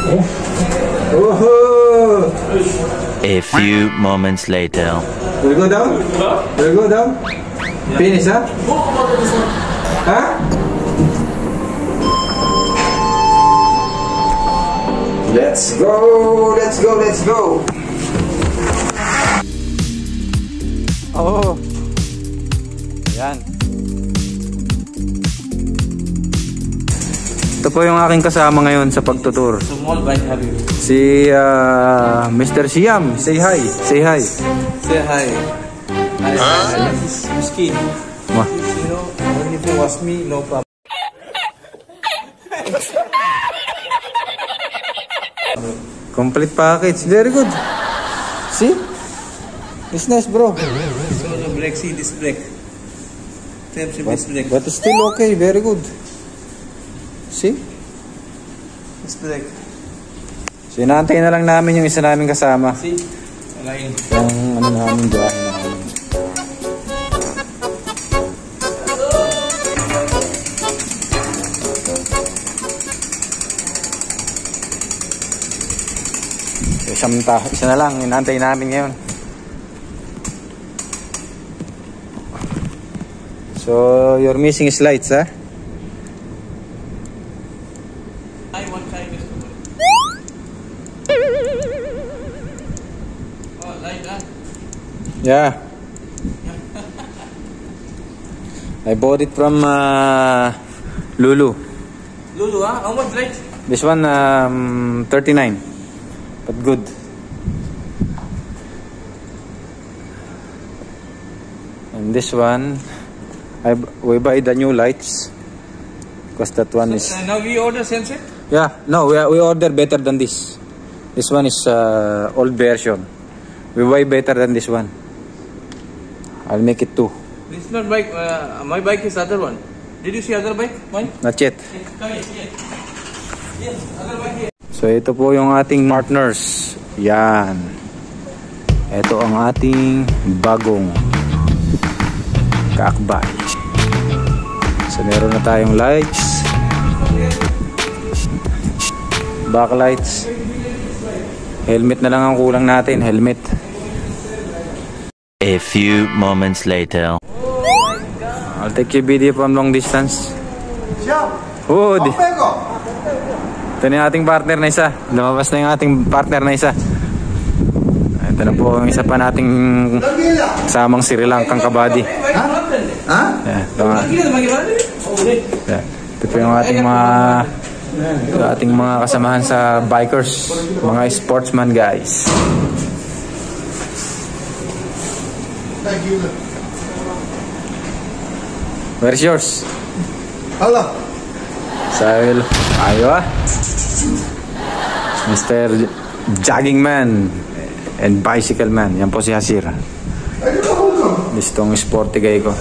Oh. A few moments later. Will go down? Will go down? Finish, huh? Huh? Let's go! Let's go! Let's go! Oh! Ayan. Ito po yung aking kasama ngayon sa pagtutur. Small bike have you? Si Mr. Siam. Say hi. Say hi. Say hi. Hi. This is Miskin. Wah. You know, when you wash me, no problem. Complete package. Very good. See? It's nice, bro. So the brake, see this brake. Same this brake. But still okay. Very good. See? This brake. So, inaantay na lang namin yung isa namin kasama. See? Line. Yung ano namin, biyahe namin. Isa na lang, inaantay namin ngayon. So, you're missing slides, ha? One time is oh, light, huh? Yeah. I bought it from Lulu. Lulu, huh? How much light? This one, 39. But good. And this one, we buy the new lights because that one is. Now we order same set? Yeah, no, we order better than this. This one is old version. We buy better than this one. I'll make it 2. This is not bike. My bike is other one. Did you see other bike? Mine? Not yet. Come here. Yes, other bike here. So ito po yung ating partners. Yan. Ito ang ating bagong kaakbay. So meron na tayong lights, backlights, helmet na lang ang kulang natin. Helmet. A few moments later. I'll take your video from long distance. Oh, ito na yung ating partner na isa. Lumabas na yung ating partner na isa. Ito na po ang isa pa nating kasamang Sri Lankang kabady. Ha? Ito po yung ating mga kasamahan sa bikers, mga sportsman guys. Where's yours? Hello. Sahil, ayo Mr. Jogging Man and Bicycle Man. Yan po si Hasir. Gusto ng sporty guy ko.